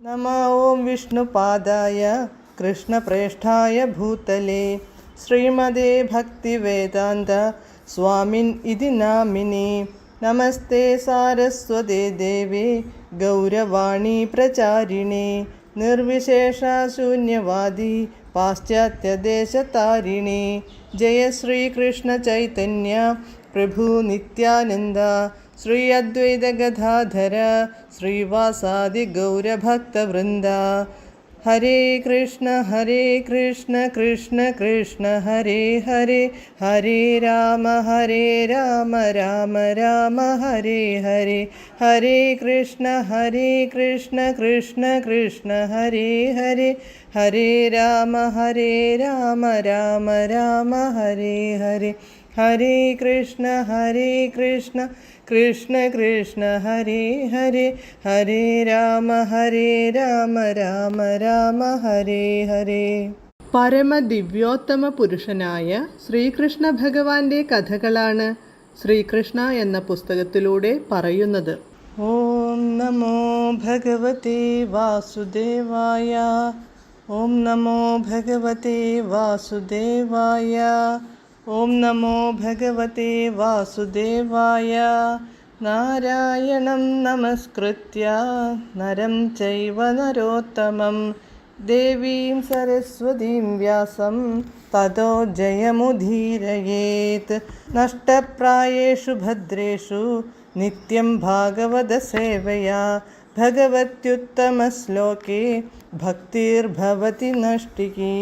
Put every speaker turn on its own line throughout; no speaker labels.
नमः ॐ विष्णुपादाय कृष्णप्रेष्ठाय भूतले श्रीमदे भक्तिवेदान्त स्वामिन् इति नामिने। नमस्ते सारस्वते देवे गौरवाणी प्रचारिणे निर्विशेषशून्यवादी पाश्चात्यदेशतारिणे। जय श्रीकृष्ण चैतन्य प्रभु नित्यानन्द श्री अद्वैत गदाधर श्रीवासादि गौरभक्तवृन्द। हरे कृष्ण कृष्ण कृष्ण हरे हरे, हरे राम राम राम हरे हरे। हरे कृष्ण कृष्ण कृष्ण हरे हरे, हरे राम राम राम हरे हरे। हरे कृष्ण कृष्ण कृष्ण हरे हरे, हरे राम राम ഹരേ ഹരേ. പരമദിവ്യോത്തമ പുരുഷനായ ശ്രീകൃഷ്ണ ഭഗവാന്റെ കഥകളാണ് ശ്രീകൃഷ്ണ എന്ന പുസ്തകത്തിലൂടെ പറയുന്നത്. ഓം നമോ ഭഗവതേ വാസുദേവായ, ഓം നമോ ഭഗവതേ വാസുദേവായ, ഓം നമോ ഭഗവതേ വാസുദേവായ. നാരായണം നമസ്കൃത്യ നരം ചൈവ നരോത്തമം ദേവീം സരസ്വതീം വ്യാസം തതോ ജയമുദീരയേത്. നഷ്ടപ്രായേഷു ഭദ്രേഷു നിത്യം ഭാഗവത സേവയാ ഭഗവത്യുത്തമശ്ലോകേ ഭക്തിർഭവതി നഷ്ടികി.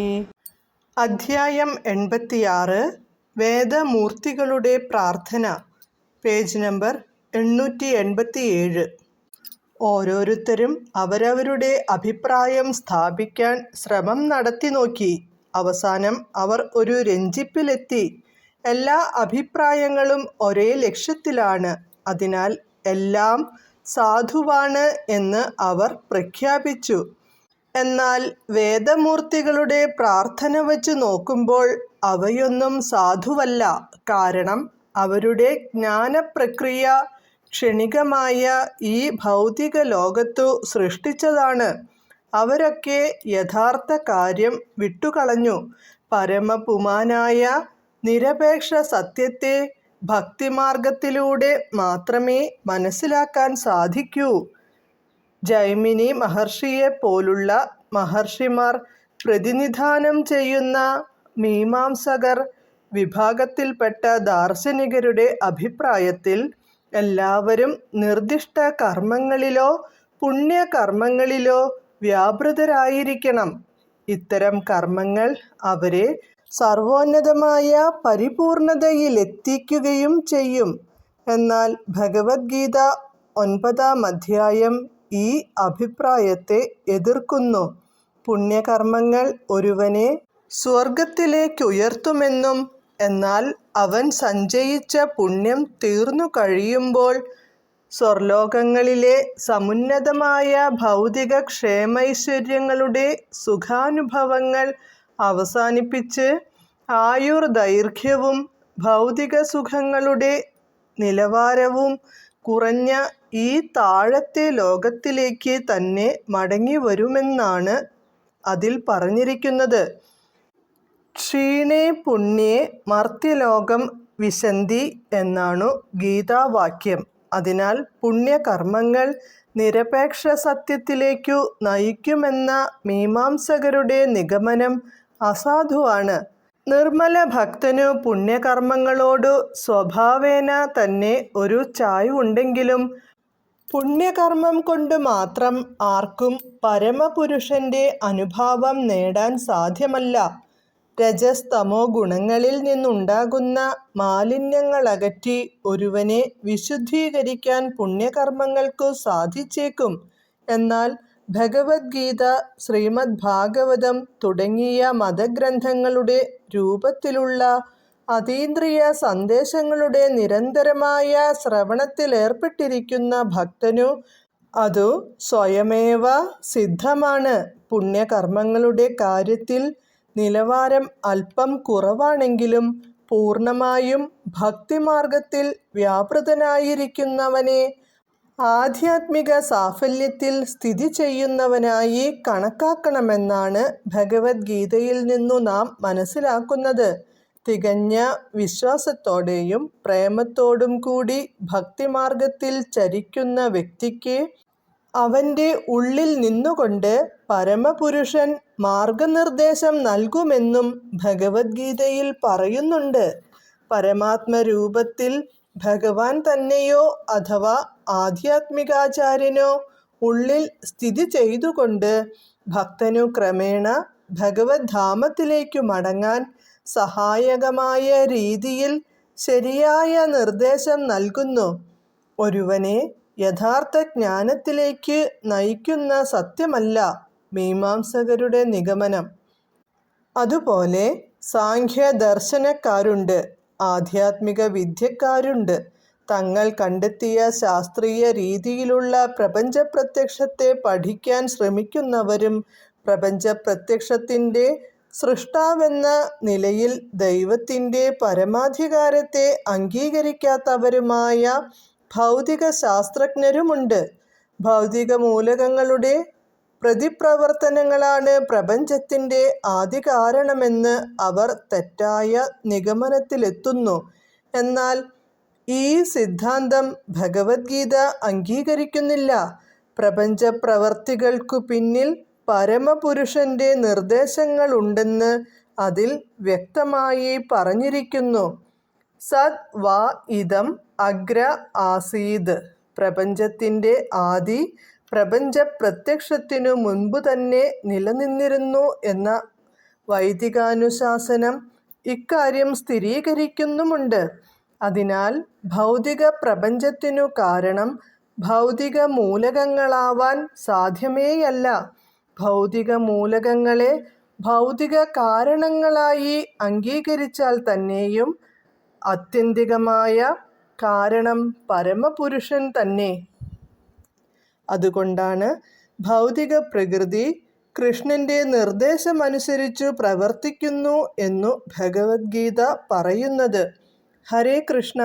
അധ്യായം 86 വേദമൂർത്തികളുടെ പ്രാർത്ഥന. Page number 887. ഓരോരുത്തരും അവരവരുടെ അഭിപ്രായം സ്ഥാപിക്കാൻ ശ്രമം നടത്തി നോക്കി. അവസാനം അവർ ഒരു രഞ്ജിപ്പിലെത്തി. എല്ലാ അഭിപ്രായങ്ങളും ഒരേ ലക്ഷ്യത്തിലാണ്, അതിനാൽ എല്ലാം സാധുവാണ് എന്ന് അവർ പ്രഖ്യാപിച്ചു. എന്നാൽ വേദമൂർത്തികളുടെ പ്രാർത്ഥന വച്ച് നോക്കുമ്പോൾ അവയൊന്നും സാധുവല്ല. കാരണം അവരുടെ ജ്ഞാനപ്രക്രിയ ക്ഷണികമായ ഈ ഭൗതിക ലോകത്തു സൃഷ്ടിച്ചതാണ്. അവരൊക്കെ യഥാർത്ഥ കാര്യം വിട്ടുകളഞ്ഞു. പരമപുമാനായ നിരപേക്ഷ സത്യത്തെ ഭക്തിമാർഗത്തിലൂടെ മാത്രമേ മനസ്സിലാക്കാൻ സാധിക്കൂ. ജൈമിനി മഹർഷിയെ പോലുള്ള മഹർഷിമാർ പ്രതിനിധാനം ചെയ്യുന്ന മീമാംസകർ വിഭാഗത്തിൽപ്പെട്ട ദാർശനികരുടെ അഭിപ്രായത്തിൽ എല്ലാവരും നിർദ്ദിഷ്ട കർമ്മങ്ങളിലോ പുണ്യകർമ്മങ്ങളിലോ വ്യാപൃതരായിരിക്കണം. ഇത്തരം കർമ്മങ്ങൾ അവരെ സർവോന്നതമായ പരിപൂർണതയിലെത്തിക്കുകയും ചെയ്യും. എന്നാൽ ഭഗവത്ഗീത 9-ാം അധ്യായം ഈ അഭിപ്രായത്തെ എതിർക്കുന്നു. പുണ്യകർമ്മങ്ങൾ ഒരുവനെ സ്വർഗത്തിലേക്കുയർത്തുമെന്നും എന്നാൽ അവൻ സഞ്ചയിച്ച പുണ്യം തീർന്നു കഴിയുമ്പോൾ സ്വർലോകങ്ങളിലെ സമുന്നതമായ ഭൗതിക ക്ഷേമൈശ്വര്യങ്ങളുടെ സുഖാനുഭവങ്ങൾ അവസാനിപ്പിച്ച് ആയുർദൈർഘ്യവും ഭൗതിക സുഖങ്ങളുടെ നിലവാരവും കുറഞ്ഞ ഈ താഴത്തെ ലോകത്തിലേക്ക് തന്നെ മടങ്ങി വരുമെന്നാണ് അതിൽ പറഞ്ഞിരിക്കുന്നത്. ക്ഷീണേ പുണ്യേ മർത്യലോകം വിശന്തി എന്നാണു ഗീതാവാക്യം. അതിനാൽ പുണ്യകർമ്മങ്ങൾ നിരപേക്ഷ സത്യത്തിലേക്കു നയിക്കുമെന്ന മീമാംസകരുടെ നിഗമനം അസാധുവാണ്. നിർമ്മല ഭക്തനു പുണ്യകർമ്മങ്ങളോടു സ്വഭാവേന തന്നെ ഒരു ചായ്വുണ്ടെങ്കിലും പുണ്യകർമ്മം കൊണ്ട് മാത്രം ആർക്കും പരമപുരുഷന്റെ അനുഭാവം നേടാൻ സാധ്യമല്ല. രജസ് തമോ ഗുണങ്ങളിൽ നിന്നുണ്ടാകുന്ന മാലിന്യങ്ങളകറ്റി ഒരുവനെ വിശുദ്ധീകരിക്കാൻ പുണ്യകർമ്മങ്ങൾക്കു സാധിച്ചേക്കും. എന്നാൽ ഭഗവത്ഗീത, ശ്രീമദ് ഭാഗവതം തുടങ്ങിയ മതഗ്രന്ഥങ്ങളുടെ രൂപത്തിലുള്ള അതീന്ദ്രിയ സന്ദേശങ്ങളുടെ നിരന്തരമായ ശ്രവണത്തിലേർപ്പെട്ടിരിക്കുന്ന ഭക്തനു അതു സ്വയമേവ സിദ്ധമാണ്. പുണ്യകർമ്മങ്ങളുടെ കാര്യത്തിൽ നിലവാരം അല്പം കുറവാണെങ്കിലും പൂർണ്ണമായും ഭക്തിമാർഗത്തിൽ വ്യാപൃതനായിരിക്കുന്നവനെ ആധ്യാത്മിക സാഫല്യത്തിൽ സ്ഥിതി ചെയ്യുന്നവനായി കണക്കാക്കണമെന്നാണ് ഭഗവത്ഗീതയിൽ നിന്നു നാം മനസ്സിലാക്കുന്നത്. തികഞ്ഞ വിശ്വാസത്തോടെയും പ്രേമത്തോടും കൂടി ഭക്തിമാർഗത്തിൽ ചരിക്കുന്ന വ്യക്തിക്ക് അവൻ്റെ ഉള്ളിൽ നിന്നുകൊണ്ട് പരമപുരുഷൻ മാർഗനിർദ്ദേശം നൽകുമെന്നും ഭഗവത്ഗീതയിൽ പറയുന്നുണ്ട്. പരമാത്മരൂപത്തിൽ ഭഗവാൻ തന്നെയോ അഥവാ ആധ്യാത്മികാചാര്യനോ ഉള്ളിൽ സ്ഥിതി ചെയ്തുകൊണ്ട് ഭക്തനു ക്രമേണ ഭഗവത് ധാമത്തിലേക്കു മടങ്ങാൻ സഹായകമായ രീതിയിൽ ശരിയായ നിർദ്ദേശം നൽകുന്നു. ഒരുവനെ യഥാർത്ഥ ജ്ഞാനത്തിലേക്ക് നയിക്കുന്ന സത്യമല്ല മീമാംസകരുടെ നിഗമനം. അതുപോലെ സാഖ്യദർശനക്കാരുണ്ട്, ആധ്യാത്മിക വിദ്യക്കാരുണ്ട്. തങ്ങൾ കണ്ടെത്തിയ ശാസ്ത്രീയ രീതിയിലുള്ള പ്രപഞ്ചപ്രത്യക്ഷത്തെ പഠിക്കാൻ ശ്രമിക്കുന്നവരും പ്രപഞ്ചപ്രത്യക്ഷത്തിൻ്റെ സൃഷ്ടാവെന്ന നിലയിൽ ദൈവത്തിൻ്റെ പരമാധികാരത്തെ അംഗീകരിക്കാത്തവരുമായ ഭൗതിക ശാസ്ത്രജ്ഞരുമുണ്ട്. ഭൗതിക മൂലകങ്ങളുടെ പ്രതിപ്രവർത്തനങ്ങളാണ് പ്രപഞ്ചത്തിൻ്റെ ആദികാരണമെന്ന് അവർ തെറ്റായ നിഗമനത്തിലെത്തുന്നു. എന്നാൽ ഈ സിദ്ധാന്തം ഭഗവത്ഗീത അംഗീകരിക്കുന്നില്ല. പ്രപഞ്ചപ്രവർത്തികൾക്കു പിന്നിൽ പരമപുരുഷൻ്റെ നിർദ്ദേശങ്ങളുണ്ടെന്ന് അതിൽ വ്യക്തമായി പറഞ്ഞിരിക്കുന്നു. സദ് വാ ഇദം അഗ്ര ആസീത്. പ്രപഞ്ചത്തിൻ്റെ ആദി പ്രപഞ്ചപ്രത്യക്ഷത്തിനു മുൻപു തന്നെ നിലനിന്നിരുന്നു എന്ന വൈദികാനുശാസനം ഇക്കാര്യം സ്ഥിരീകരിക്കുന്നുമുണ്ട്. അതിനാൽ ഭൗതിക പ്രപഞ്ചത്തിനു കാരണം ഭൗതിക മൂലകങ്ങളാവാൻ സാധ്യമേയല്ല. ഭൗതിക മൂലകങ്ങളെ ഭൗതിക കാരണങ്ങളായി അംഗീകരിച്ചാൽ തന്നെയും ആത്യന്തികമായ കാരണം പരമപുരുഷൻ തന്നെ. അതുകൊണ്ടാണ് ഭൗതിക പ്രകൃതി കൃഷ്ണൻ്റെ നിർദ്ദേശമനുസരിച്ചു പ്രവർത്തിക്കുന്നു എന്നു ഭഗവത്ഗീത പറയുന്നത്. ഹരേ കൃഷ്ണ.